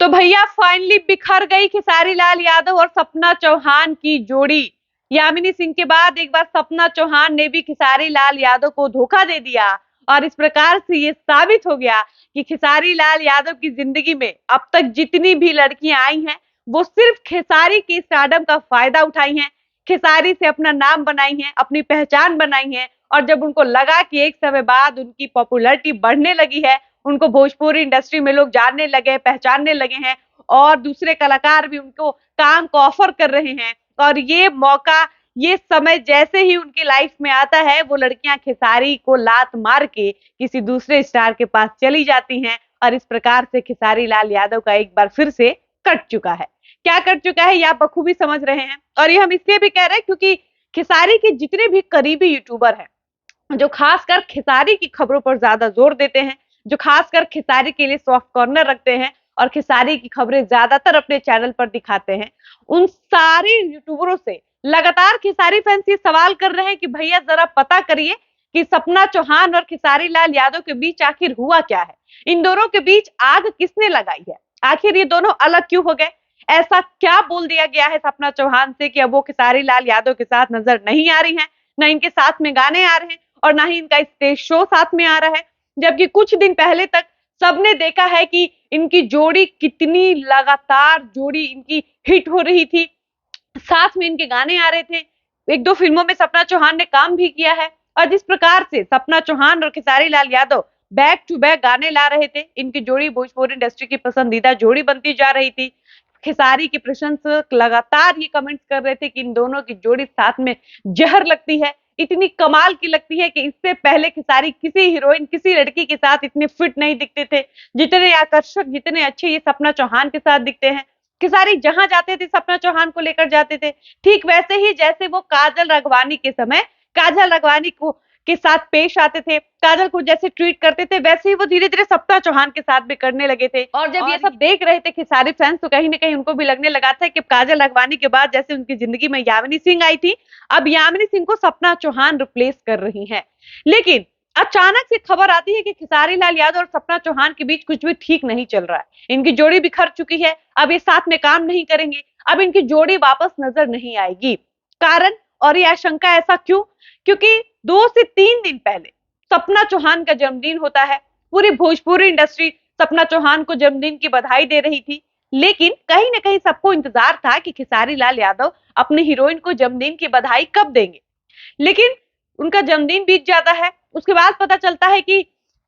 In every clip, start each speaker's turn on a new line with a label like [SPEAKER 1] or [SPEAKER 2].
[SPEAKER 1] तो भैया फाइनली बिखर गई खेसारी लाल यादव और सपना चौहान की जोड़ी। यामिनी सिंह के बाद एक बार सपना चौहान ने भी खेसारी लाल यादव को धोखा दे दिया और इस प्रकार से ये साबित हो गया कि खेसारी लाल यादव की जिंदगी में अब तक जितनी भी लड़कियां आई हैं वो सिर्फ खेसारी की स्टारडम का फायदा उठाई हैं, खेसारी से अपना नाम बनाई हैं, अपनी पहचान बनाई हैं। और जब उनको लगा कि एक समय बाद उनकी पॉपुलैरिटी बढ़ने लगी है, उनको भोजपुरी इंडस्ट्री में लोग जानने लगे, पहचानने लगे हैं और दूसरे कलाकार भी उनको काम को ऑफर कर रहे हैं, और ये मौका, ये समय जैसे ही उनकी लाइफ में आता है, वो लड़कियां खेसारी को लात मार के किसी दूसरे स्टार के पास चली जाती हैं और इस प्रकार से खेसारी लाल यादव का एक बार फिर से कट चुका है। क्या कट चुका है ये आप बखूबी समझ रहे हैं, और ये हम इसलिए भी कह रहे हैं क्योंकि खेसारी के जितने भी करीबी यूट्यूबर हैं जो खासकर खेसारी की खबरों पर ज्यादा जोर देते हैं, जो खासकर खेसारी के लिए सॉफ्ट कॉर्नर रखते हैं और खेसारी की खबरें ज्यादातर अपने चैनल पर दिखाते हैं, उन सारे यूट्यूबरों से लगातार खेसारी फैंस ये सवाल कर रहे हैं कि भैया जरा पता करिए कि सपना चौहान और खेसारी लाल यादव के बीच आखिर हुआ क्या है, इन दोनों के बीच आग किसने लगाई है, आखिर ये दोनों अलग क्यों हो गए, ऐसा क्या बोल दिया गया है सपना चौहान से कि अब वो खेसारी लाल यादव के साथ नजर नहीं आ रही हैं, न इनके साथ में गाने आ रहे हैं और ना ही इनका स्टेज शो साथ में आ रहा है। जबकि कुछ दिन पहले तक सबने देखा है कि इनकी जोड़ी कितनी लगातार जोड़ी इनकी हिट हो रही थी, साथ में इनके गाने आ रहे थे, एक दो फिल्मों में सपना चौहान ने काम भी किया है। और जिस प्रकार से सपना चौहान और Khesari Lal Yadav back to back गाने ला रहे थे, इनकी जोड़ी भोजपुरी इंडस्ट्री की पसंदीदा जोड़ी बनती जा रही थी। खेसारी के प्रशंसक लगातार ये कमेंट्स कर रहे थे कि इन दोनों की जोड़ी साथ में जहर लगती है, इतनी कमाल की लगती है कि इससे पहले खेसारी किसी हीरोइन, किसी लड़की के साथ इतने फिट नहीं दिखते थे, जितने आकर्षक, जितने अच्छे ये सपना चौहान के साथ दिखते हैं। खेसारी जहां जाते थे सपना चौहान को लेकर जाते थे, ठीक वैसे ही जैसे वो काजल राघवानी के समय काजल राघवानी को के साथ पेश आते थे, काजल को जैसे ट्रीट करते थे, वैसे ही वो धीरे धीरे सपना चौहान के साथ भी करने लगे थे। और जब ये सब देख रहे थे खेसारी फैंस, तो कहीं ना कहीं उनको भी लगने लगा था कि काजल राघवानी के बाद जैसे उनकी जिंदगी में यामिनी सिंह आई थी, अब यामिनी सिंह को सपना चौहान रिप्लेस कर रही है। लेकिन अचानक से खबर आती है कि खेसारी लाल यादव और सपना चौहान के बीच कुछ भी ठीक नहीं चल रहा है, इनकी जोड़ी बिखर चुकी है, अब ये साथ में काम नहीं करेंगे, अब इनकी जोड़ी वापस नजर नहीं आएगी। कारण और ये आशंका ऐसा क्यों? क्योंकि 2 से 3 दिन पहले सपना चौहान का जन्मदिन होता है, पूरी भोजपुरी इंडस्ट्री सपना चौहान को जन्मदिन की बधाई दे रही थी, लेकिन कहीं ना कहीं सबको इंतजार था कि खेसारी लाल यादव अपने हीरोइन को जन्मदिन की बधाई कब देंगे। लेकिन उनका जन्मदिन बीत जाता है, उसके बाद पता चलता है कि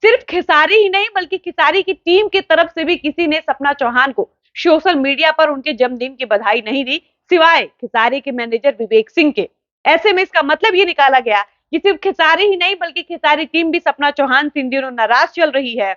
[SPEAKER 1] सिर्फ खेसारी ही नहीं बल्कि खेसारी की टीम की तरफ से भी किसी ने सपना चौहान को सोशल मीडिया पर उनके जन्मदिन की बधाई नहीं दी, सिवाय खेसारी के मैनेजर विवेक सिंह के। ऐसे में इसका मतलब ये निकाला गया कि सिर्फ खेसारी ही नहीं बल्कि खेसारी टीम भी सपना चौहान से इन दिनों नाराज चल रही है।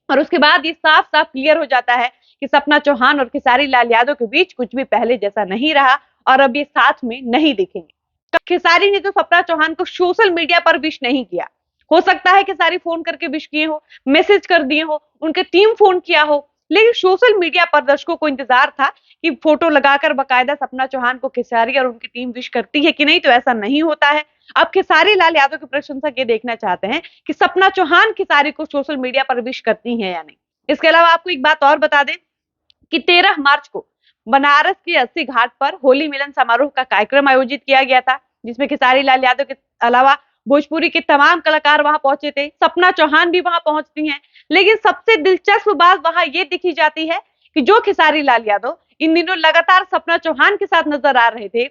[SPEAKER 1] और उसके बाद ये साफ साफ क्लियर हो जाता है कि सपना चौहान और खेसारी लाल यादव के बीच कुछ भी पहले जैसा नहीं रहा और अब ये साथ में नहीं दिखेंगे। खेसारी ने तो सपना चौहान को सोशल मीडिया पर विश नहीं किया, हो सकता है खेसारी फोन करके विश किए हो, मैसेज कर दिए हो, उनके टीम फोन किया हो, लेकिन सोशल मीडिया पर दर्शकों को इंतजार था कि फोटो लगाकर बकायदा सपना चौहान को खेसारी और उनकी टीम विश करती है कि नहीं, तो ऐसा नहीं होता है। अब खेसारी लाल यादव के प्रशंसक ये देखना चाहते हैं कि सपना चौहान खेसारी को सोशल मीडिया पर विश करती है या नहीं। इसके अलावा आपको एक बात और बता दें कि 13 मार्च को बनारस के अस्सी घाट पर होली मिलन समारोह का कार्यक्रम आयोजित किया गया था, जिसमें खेसारी लाल यादव के अलावा भोजपुरी के तमाम कलाकार वहां पहुंचे थे, सपना चौहान भी वहां पहुंचती हैं। लेकिन सबसे दिलचस्प बात वहां ये दिखी जाती है कि जो खेसारी लाल यादव इन दिनों लगातार सपना चौहान के साथ नजर आ रहे थे,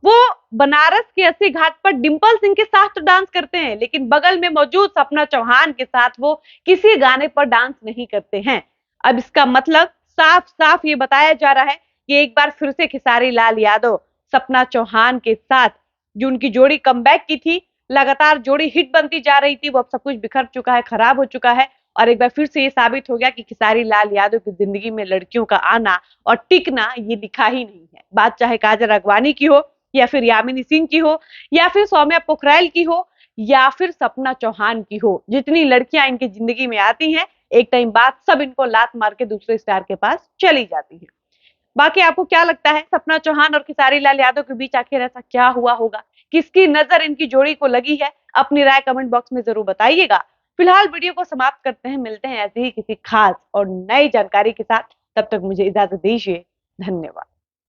[SPEAKER 1] वो बनारस के अस्सी घाट पर डिंपल सिंह के साथ तो डांस करते हैं, लेकिन बगल में मौजूद सपना चौहान के साथ वो किसी गाने पर डांस नहीं करते हैं। अब इसका मतलब साफ साफ ये बताया जा रहा है कि एक बार फिर से खेसारी लाल यादव सपना चौहान के साथ जो उनकी जोड़ी कमबैक की थी, लगातार जोड़ी हिट बनती जा रही थी, वो अब सब कुछ बिखर चुका है, खराब हो चुका है। और एक बार फिर से ये साबित हो गया कि खेसारी लाल यादव की जिंदगी में लड़कियों का आना और टिकना ये दिखा ही नहीं है। बात चाहे काजल राघवानी की हो या फिर यामिनी सिंह की हो या फिर सौम्या पोखरेल की हो या फिर सपना चौहान की हो, जितनी लड़कियां इनकी जिंदगी में आती हैं, एक टाइम बाद सब इनको लात मार के दूसरे स्टार के पास चली जाती है। बाकी आपको क्या लगता है, सपना चौहान और खेसारी लाल यादव के बीच आखिर ऐसा क्या हुआ होगा, किसकी नजर इनकी जोड़ी को लगी है? अपनी राय कमेंट बॉक्स में जरूर बताइएगा। फिलहाल वीडियो को समाप्त करते हैं, मिलते हैं ऐसे ही किसी खास और नई जानकारी के साथ। तब तक मुझे इजाजत दीजिए। धन्यवाद।